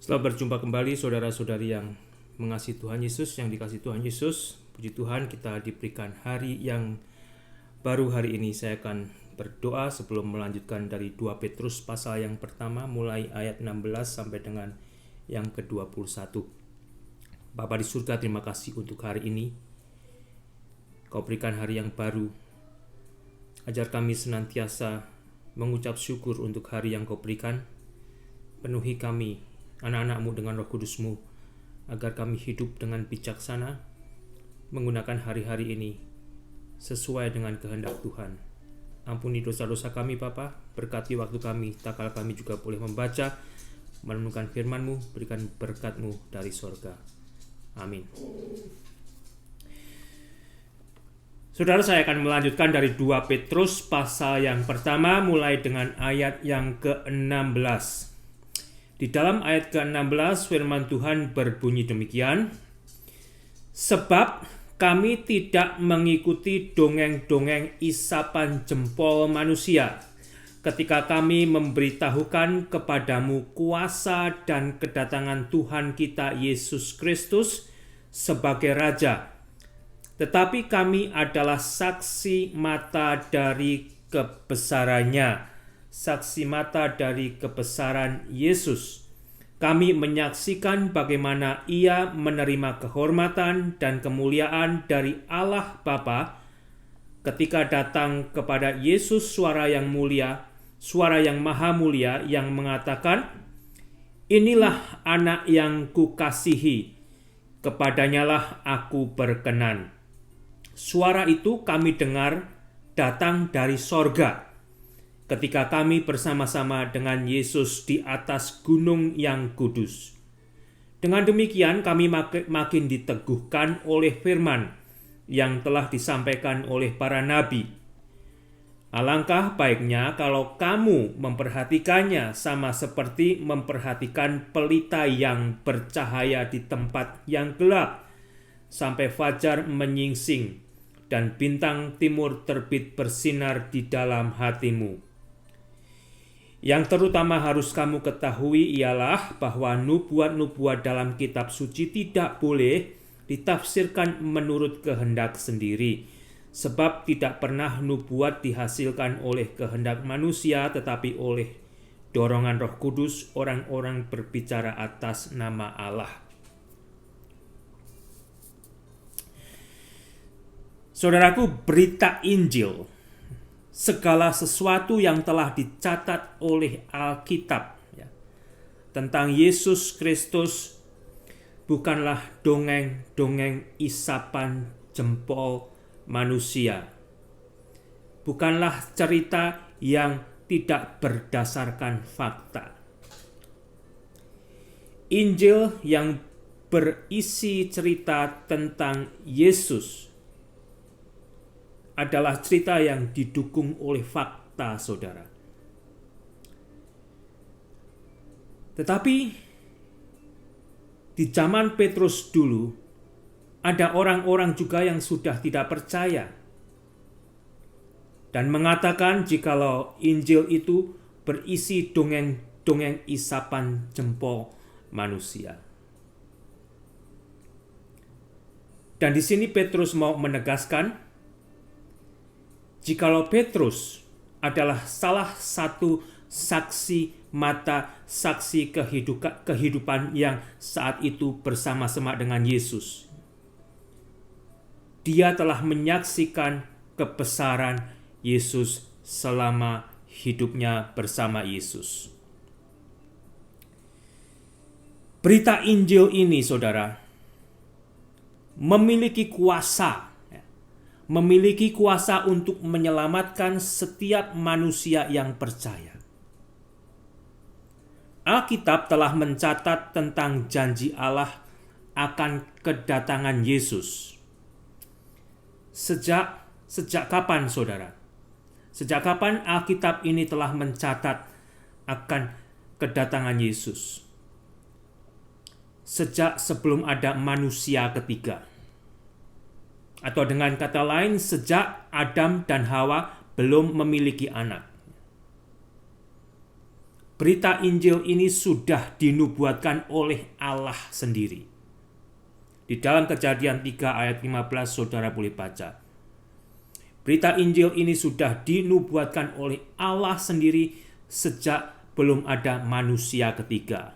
Selamat berjumpa kembali saudara-saudari yang mengasihi Tuhan Yesus, yang dikasihi Tuhan Yesus. Puji Tuhan, kita diberikan hari yang baru hari ini. Saya akan berdoa sebelum melanjutkan dari 2 Petrus pasal yang pertama mulai ayat 16 sampai dengan yang ke-21. Bapa di surga, terima kasih untuk hari ini. Kau berikan hari yang baru. Ajar kami senantiasa mengucap syukur untuk hari yang Kau berikan. Penuhi kami, anak-anak-Mu, dengan Roh Kudus-Mu, agar kami hidup dengan bijaksana, menggunakan hari-hari ini sesuai dengan kehendak Tuhan. Ampuni dosa-dosa kami, Bapa. Berkati waktu kami, tak kala kami juga boleh membaca, merenungkan firman-Mu. Berikan berkat-Mu dari sorga. Amin. Saudara, saya akan melanjutkan dari 2 Petrus pasal yang pertama mulai dengan ayat yang ke-16. Di dalam ayat ke-16 firman Tuhan berbunyi demikian, sebab kami tidak mengikuti dongeng-dongeng isapan jempol manusia ketika kami memberitahukan kepadamu kuasa dan kedatangan Tuhan kita Yesus Kristus sebagai Raja. Tetapi kami adalah saksi mata dari kebesarannya. Saksi mata dari kebesaran Yesus. Kami menyaksikan bagaimana Ia menerima kehormatan dan kemuliaan dari Allah Bapa ketika datang kepada Yesus suara yang mulia, suara yang maha mulia yang mengatakan, "Inilah anak yang kukasihi, kepadanyalah aku berkenan." Suara itu kami dengar datang dari sorga ketika kami bersama-sama dengan Yesus di atas gunung yang kudus. Dengan demikian kami makin diteguhkan oleh firman yang telah disampaikan oleh para nabi. Alangkah baiknya kalau kamu memperhatikannya sama seperti memperhatikan pelita yang bercahaya di tempat yang gelap, sampai fajar menyingsing dan bintang timur terbit bersinar di dalam hatimu. Yang terutama harus kamu ketahui ialah bahwa nubuat-nubuat dalam kitab suci tidak boleh ditafsirkan menurut kehendak sendiri, sebab tidak pernah nubuat dihasilkan oleh kehendak manusia, tetapi oleh dorongan Roh Kudus orang-orang berbicara atas nama Allah. Saudaraku, berita Injil, segala sesuatu yang telah dicatat oleh Alkitab tentang Yesus Kristus bukanlah dongeng-dongeng isapan jempol manusia. Bukanlah cerita yang tidak berdasarkan fakta. Injil yang berisi cerita tentang Yesus adalah cerita yang didukung oleh fakta, saudara. Tetapi di zaman Petrus dulu, ada orang-orang juga yang sudah tidak percaya dan mengatakan jikalau Injil itu berisi dongeng-dongeng isapan jempol manusia. Dan di sini Petrus mau menegaskan, jikalau Petrus adalah salah satu saksi mata, saksi kehidupan yang saat itu bersama-sama dengan Yesus. Dia telah menyaksikan kebesaran Yesus selama hidupnya bersama Yesus. Berita Injil ini, saudara, memiliki kuasa untuk menyelamatkan setiap manusia yang percaya. Alkitab telah mencatat tentang janji Allah akan kedatangan Yesus. Sejak kapan, saudara? Sejak kapan Alkitab ini telah mencatat akan kedatangan Yesus? Sejak sebelum ada manusia ketiga. Atau dengan kata lain, sejak Adam dan Hawa belum memiliki anak. Berita Injil ini sudah dinubuatkan oleh Allah sendiri. Di dalam Kejadian 3 ayat 15 saudara boleh baca. Berita Injil ini sudah dinubuatkan oleh Allah sendiri sejak belum ada manusia ketiga.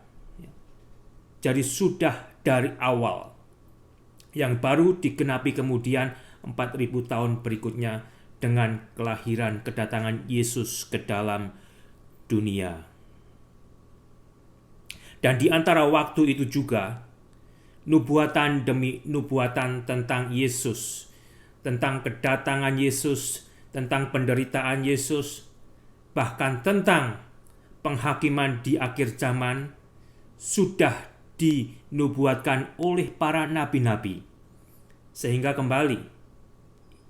Jadi sudah dari awal. Yang baru digenapi kemudian 4.000 tahun berikutnya dengan kelahiran kedatangan Yesus ke dalam dunia. Dan di antara waktu itu juga, nubuatan demi nubuatan tentang Yesus, tentang kedatangan Yesus, tentang penderitaan Yesus, bahkan tentang penghakiman di akhir zaman, sudah dinubuatkan oleh para nabi-nabi. Sehingga kembali,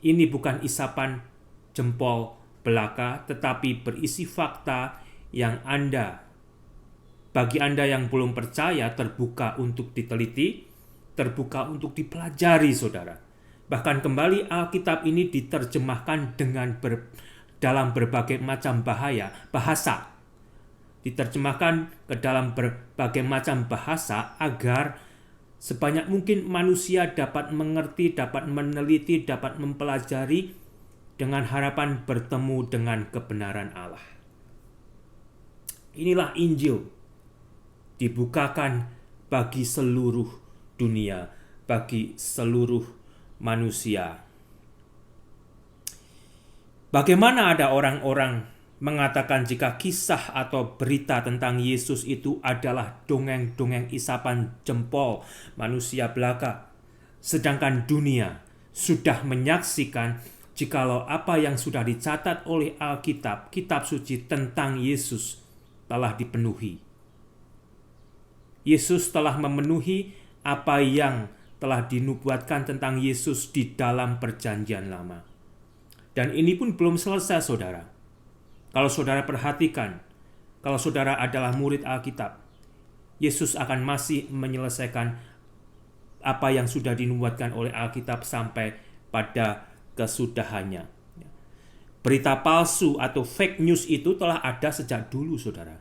ini bukan isapan jempol belaka, tetapi berisi fakta yang bagi Anda yang belum percaya, terbuka untuk diteliti, terbuka untuk dipelajari, saudara. Bahkan kembali Alkitab ini diterjemahkan dalam berbagai macam bahasa. Diterjemahkan ke dalam berbagai macam bahasa agar sebanyak mungkin manusia dapat mengerti, dapat meneliti, dapat mempelajari dengan harapan bertemu dengan kebenaran Allah. Inilah Injil dibukakan bagi seluruh dunia, bagi seluruh manusia. Bagaimana ada orang-orang mengatakan jika kisah atau berita tentang Yesus itu adalah dongeng-dongeng isapan jempol manusia belaka, sedangkan dunia sudah menyaksikan jikalau apa yang sudah dicatat oleh Alkitab, kitab suci tentang Yesus telah dipenuhi. Yesus telah memenuhi apa yang telah dinubuatkan tentang Yesus di dalam Perjanjian Lama. Dan ini pun belum selesai, saudara. Kalau saudara perhatikan, kalau saudara adalah murid Alkitab, Yesus akan masih menyelesaikan apa yang sudah dinubuatkan oleh Alkitab sampai pada kesudahannya. Berita palsu atau fake news itu telah ada sejak dulu, saudara.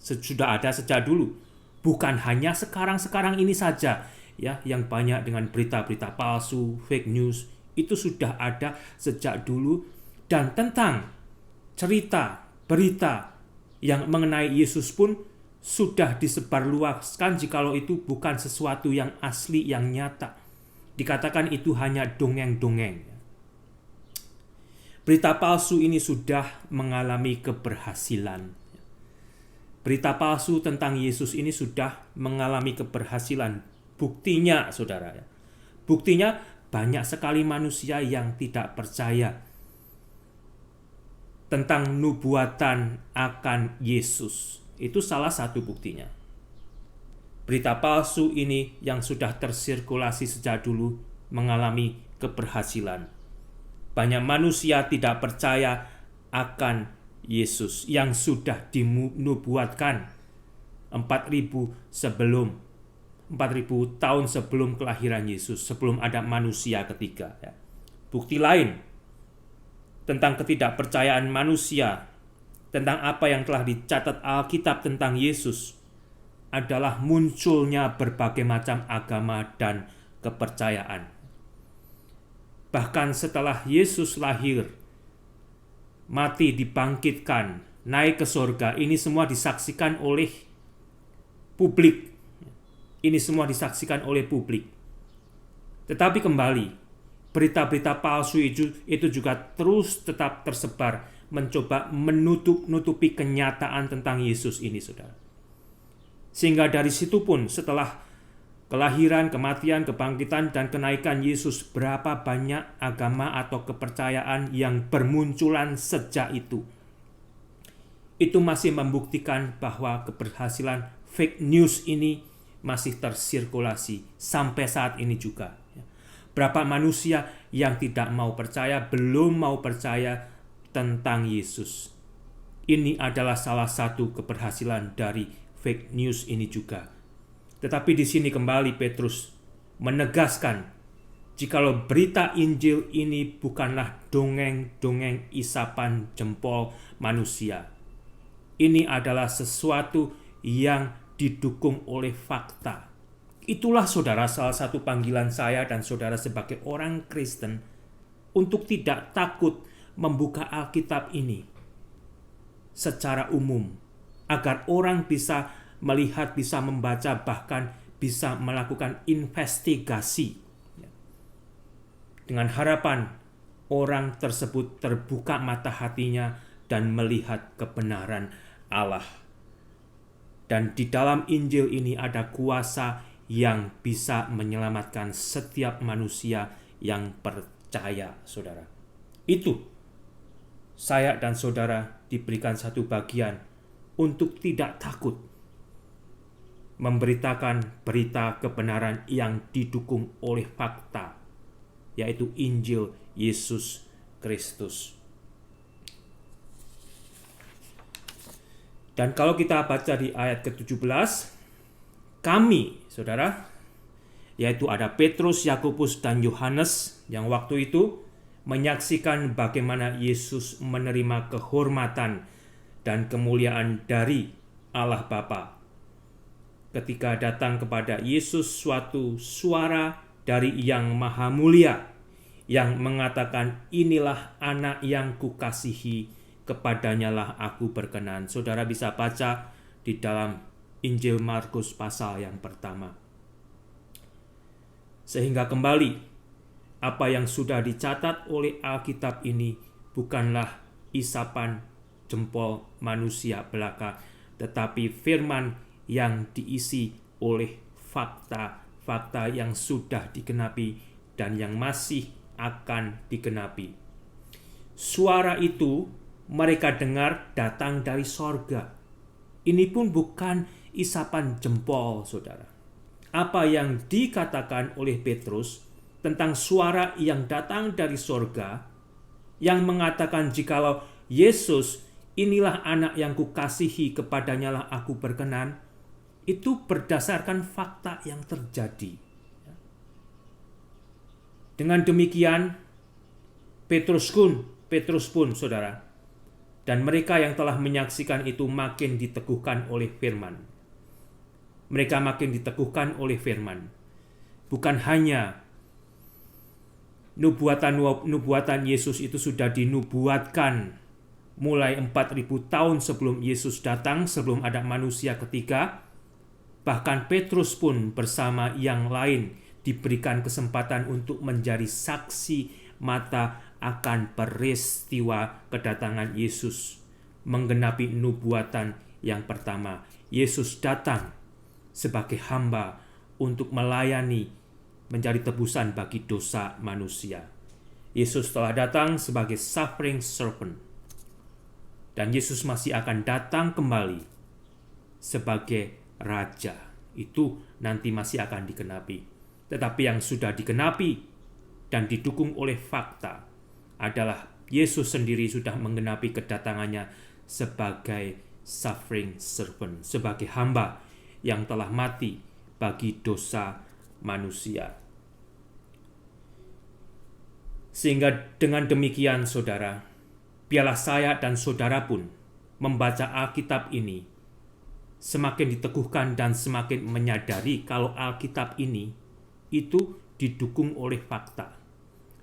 Sudah ada sejak dulu. Bukan hanya sekarang-sekarang ini saja, ya, yang banyak dengan berita-berita palsu, fake news, itu sudah ada sejak dulu. Dan tentang cerita, berita yang mengenai Yesus pun sudah disebarluaskan jikalau itu bukan sesuatu yang asli, yang nyata. Dikatakan itu hanya dongeng-dongeng. Berita palsu ini sudah mengalami keberhasilan. Berita palsu tentang Yesus ini sudah mengalami keberhasilan. Buktinya, saudara, buktinya banyak sekali manusia yang tidak percaya tentang nubuatan akan Yesus. Itu salah satu buktinya. Berita palsu ini yang sudah tersirkulasi sejak dulu mengalami keberhasilan. Banyak manusia tidak percaya akan Yesus yang sudah dinubuatkan 4.000 tahun sebelum kelahiran Yesus, sebelum ada manusia ketiga. Bukti lain tentang ketidakpercayaan manusia, tentang apa yang telah dicatat Alkitab tentang Yesus, adalah munculnya berbagai macam agama dan kepercayaan. Bahkan setelah Yesus lahir, mati, dibangkitkan, naik ke surga, ini semua disaksikan oleh publik. Ini semua disaksikan oleh publik. Tetapi kembali, berita-berita palsu itu juga terus tetap tersebar, mencoba menutupi kenyataan tentang Yesus ini, saudara. Sehingga dari situ pun setelah kelahiran, kematian, kebangkitan, dan kenaikan Yesus, berapa banyak agama atau kepercayaan yang bermunculan sejak itu. Itu masih membuktikan bahwa keberhasilan fake news ini masih tersirkulasi sampai saat ini juga. Berapa manusia yang tidak mau percaya, belum mau percaya tentang Yesus. Ini adalah salah satu keberhasilan dari fake news ini juga. Tetapi di sini kembali Petrus menegaskan, jikalau berita Injil ini bukanlah dongeng-dongeng isapan jempol manusia. Ini adalah sesuatu yang didukung oleh fakta. Itulah saudara salah satu panggilan saya dan saudara sebagai orang Kristen untuk tidak takut membuka Alkitab ini secara umum, agar orang bisa melihat, bisa membaca, bahkan bisa melakukan investigasi. Dengan harapan orang tersebut terbuka mata hatinya dan melihat kebenaran Allah. Dan di dalam Injil ini ada kuasa yang bisa menyelamatkan setiap manusia yang percaya, saudara. Itu saya dan saudara diberikan satu bagian untuk tidak takut memberitakan berita kebenaran yang didukung oleh fakta, yaitu Injil Yesus Kristus. Dan kalau kita baca di ayat ke-17, kami, saudara, yaitu ada Petrus, Yakobus, dan Yohanes yang waktu itu menyaksikan bagaimana Yesus menerima kehormatan dan kemuliaan dari Allah Bapa. Ketika datang kepada Yesus suatu suara dari Yang Maha Mulia yang mengatakan, inilah anak yang kukasihi, kepadanyalah aku berkenan. Saudara bisa baca di dalam Injil Markus pasal yang pertama. Sehingga kembali, apa yang sudah dicatat oleh Alkitab ini bukanlah isapan jempol manusia belaka, tetapi firman yang diisi oleh fakta-fakta yang sudah digenapi dan yang masih akan digenapi. Suara itu mereka dengar datang dari sorga. Ini pun bukan isapan jempol, saudara. Apa yang dikatakan oleh Petrus tentang suara yang datang dari sorga, yang mengatakan jikalau Yesus, inilah anak yang kukasihi, kepadanyalah aku berkenan, itu berdasarkan fakta yang terjadi. Dengan demikian, Petrus pun, saudara, dan mereka yang telah menyaksikan itu makin diteguhkan oleh firman. Mereka makin diteguhkan oleh firman. Bukan hanya nubuatan Yesus itu sudah dinubuatkan mulai 4.000 tahun sebelum Yesus datang, sebelum ada manusia ketiga. Bahkan Petrus pun bersama yang lain diberikan kesempatan untuk menjadi saksi mata akan peristiwa kedatangan Yesus, menggenapi nubuatan yang pertama. Yesus datang sebagai hamba untuk melayani, menjadi tebusan bagi dosa manusia. Yesus telah datang sebagai suffering servant, dan Yesus masih akan datang kembali sebagai Raja. Itu nanti masih akan digenapi. Tetapi yang sudah digenapi dan didukung oleh fakta adalah Yesus sendiri sudah menggenapi kedatangannya sebagai suffering servant, sebagai hamba yang telah mati bagi dosa manusia. Sehingga dengan demikian, saudara, biarlah saya dan saudara pun membaca Alkitab ini semakin diteguhkan dan semakin menyadari kalau Alkitab ini itu didukung oleh fakta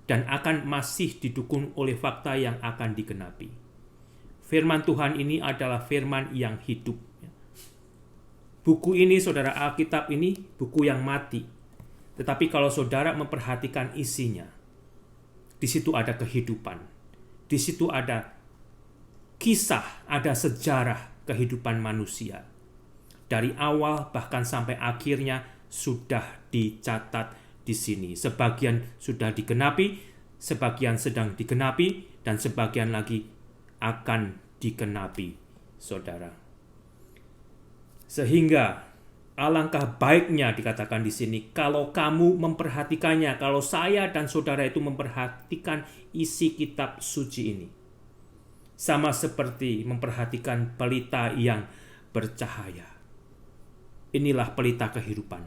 dan akan masih didukung oleh fakta yang akan digenapi. Firman Tuhan ini adalah firman yang hidup. Buku ini, saudara, Alkitab ini buku yang mati. Tetapi kalau saudara memperhatikan isinya, di situ ada kehidupan. Di situ ada kisah, ada sejarah kehidupan manusia. Dari awal bahkan sampai akhirnya sudah dicatat di sini. Sebagian sudah digenapi, sebagian sedang digenapi, dan sebagian lagi akan digenapi, saudara. Sehingga alangkah baiknya dikatakan di sini kalau kamu memperhatikannya, kalau saya dan saudara itu memperhatikan isi kitab suci ini. Sama seperti memperhatikan pelita yang bercahaya. Inilah pelita kehidupan.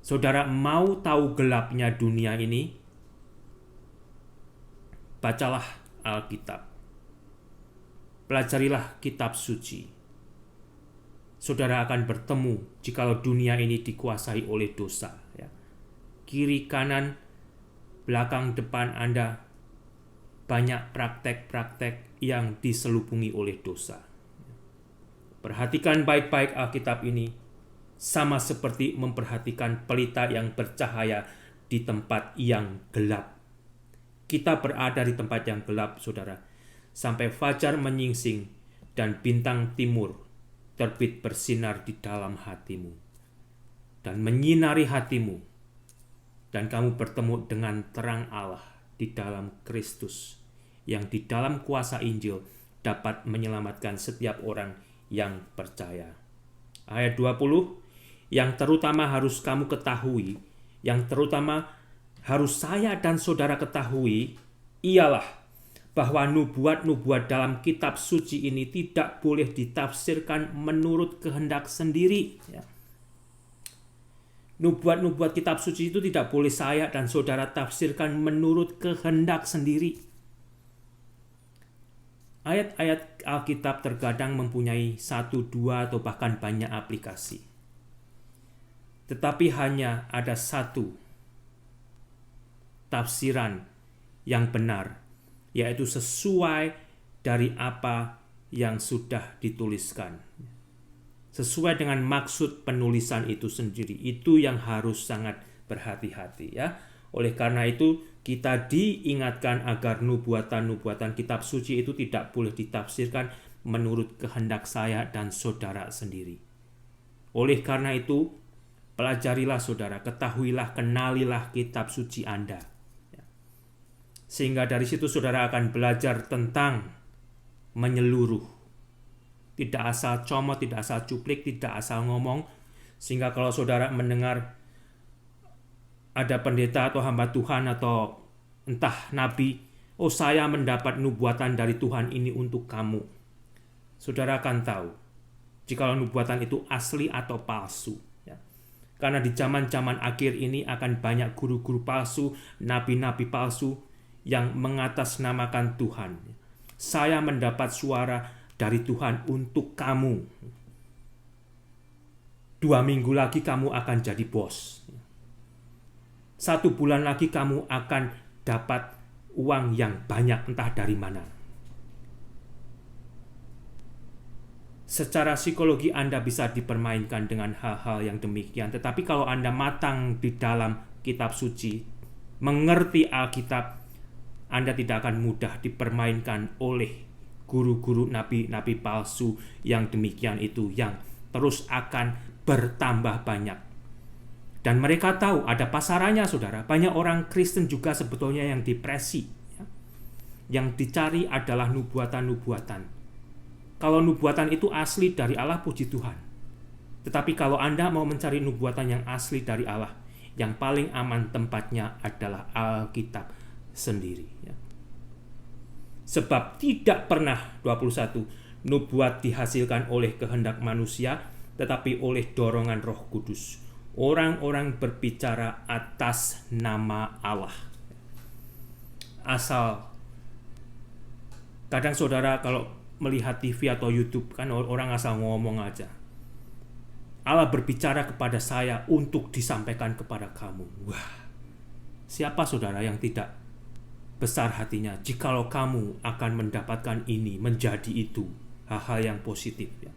Saudara mau tahu gelapnya dunia ini? Bacalah Alkitab. Pelajarilah kitab suci. Saudara akan bertemu jikalau dunia ini dikuasai oleh dosa. Ya. Kiri, kanan, belakang, depan Anda banyak praktek-praktek yang diselubungi oleh dosa. Perhatikan baik-baik Alkitab ini, sama seperti memperhatikan pelita yang bercahaya di tempat yang gelap. Kita berada di tempat yang gelap, saudara, sampai fajar menyingsing dan bintang timur terbit bersinar di dalam hatimu dan menyinari hatimu, dan kamu bertemu dengan terang Allah di dalam Kristus, yang di dalam kuasa Injil dapat menyelamatkan setiap orang yang percaya. Ayat 20, yang terutama harus kamu ketahui, yang terutama harus saya dan saudara ketahui, ialah bahwa nubuat-nubuat dalam kitab suci ini tidak boleh ditafsirkan menurut kehendak sendiri. Ya. Nubuat-nubuat kitab suci itu tidak boleh saya dan saudara tafsirkan menurut kehendak sendiri. Ayat-ayat Alkitab terkadang mempunyai 1, 2, atau bahkan banyak aplikasi. Tetapi hanya ada satu tafsiran yang benar, yaitu sesuai dari apa yang sudah dituliskan. Sesuai dengan maksud penulisan itu sendiri. Itu yang harus sangat berhati-hati, ya. Oleh karena itu, kita diingatkan agar nubuatan-nubuatan kitab suci itu tidak boleh ditafsirkan menurut kehendak saya dan saudara sendiri. Oleh karena itu, pelajarilah saudara, ketahuilah, kenalilah kitab suci Anda. Sehingga dari situ saudara akan belajar tentang menyeluruh. Tidak asal comot, tidak asal cuplik, tidak asal ngomong. Sehingga kalau saudara mendengar ada pendeta atau hamba Tuhan atau entah nabi, oh saya mendapat nubuatan dari Tuhan ini untuk kamu. Saudara akan tahu jikalau nubuatan itu asli atau palsu. Ya. Karena di zaman-zaman akhir ini akan banyak guru-guru palsu, nabi-nabi palsu yang mengatasnamakan Tuhan. Saya mendapat suara dari Tuhan untuk kamu. 2 minggu lagi kamu akan jadi bos. 1 bulan lagi kamu akan dapat uang yang banyak entah dari mana. Secara psikologi Anda bisa dipermainkan dengan hal-hal yang demikian. Tetapi kalau Anda matang di dalam kitab suci, mengerti Alkitab, Anda tidak akan mudah dipermainkan oleh guru-guru nabi-nabi palsu yang demikian itu, yang terus akan bertambah banyak. Dan mereka tahu ada pasarannya, saudara. Banyak orang Kristen juga sebetulnya yang depresi. Ya. Yang dicari adalah nubuatan-nubuatan. Kalau nubuatan itu asli dari Allah, puji Tuhan. Tetapi kalau Anda mau mencari nubuatan yang asli dari Allah, yang paling aman tempatnya adalah Alkitab sendiri. Ya. Sebab tidak pernah, 21, nubuat dihasilkan oleh kehendak manusia, tetapi oleh dorongan Roh Kudus. Orang-orang berbicara atas nama Allah. Asal kadang saudara kalau melihat TV atau YouTube, kan orang asal ngomong aja. Allah berbicara kepada saya untuk disampaikan kepada kamu. Wah, siapa saudara yang tidak besar hatinya jikalau kamu akan mendapatkan ini, menjadi itu, hal-hal yang positif, ya.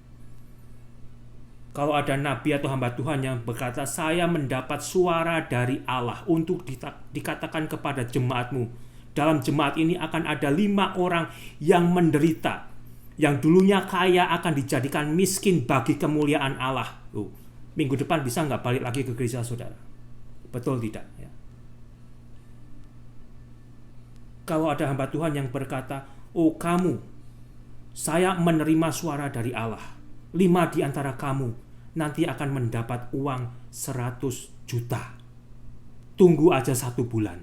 Kalau ada nabi atau hamba Tuhan yang berkata, saya mendapat suara dari Allah untuk dikatakan kepada jemaatmu. Dalam jemaat ini akan ada 5 orang yang menderita. Yang dulunya kaya akan dijadikan miskin bagi kemuliaan Allah. Minggu depan bisa nggak balik lagi ke gereja, saudara? Betul tidak? Ya. Kalau ada hamba Tuhan yang berkata, oh kamu, saya menerima suara dari Allah. 5 di antara kamu nanti akan mendapat uang 100 juta. Tunggu aja 1 bulan.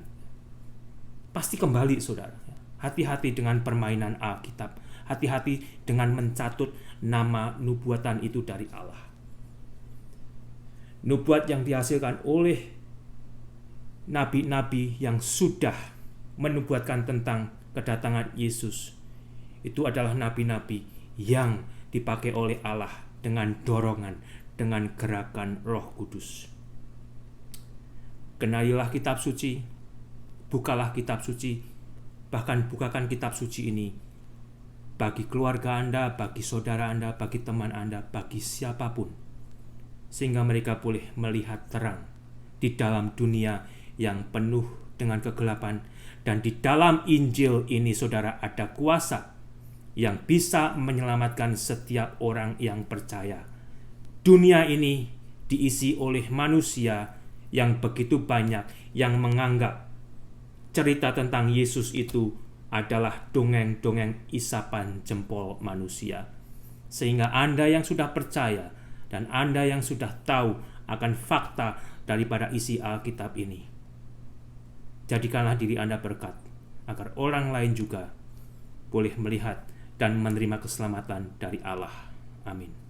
Pasti kembali, saudara. Hati-hati dengan permainan Alkitab. Hati-hati dengan mencatut nama nubuatan itu dari Allah. Nubuat yang dihasilkan oleh nabi-nabi yang sudah menubuatkan tentang kedatangan Yesus, itu adalah nabi-nabi yang dipakai oleh Allah dengan dorongan, dengan gerakan Roh Kudus. Kenalilah kitab suci, bukalah kitab suci, bahkan bukakan kitab suci ini bagi keluarga Anda, bagi saudara Anda, bagi teman Anda, bagi siapapun, sehingga mereka boleh melihat terang di dalam dunia yang penuh dengan kegelapan. Dan di dalam Injil ini, saudara, ada kuasa yang bisa menyelamatkan setiap orang yang percaya. Dunia ini diisi oleh manusia yang begitu banyak yang menganggap cerita tentang Yesus itu adalah dongeng-dongeng isapan jempol manusia. Sehingga Anda yang sudah percaya dan Anda yang sudah tahu akan fakta daripada isi Alkitab ini, jadikanlah diri Anda berkat, agar orang lain juga boleh melihat dan menerima keselamatan dari Allah. Amin.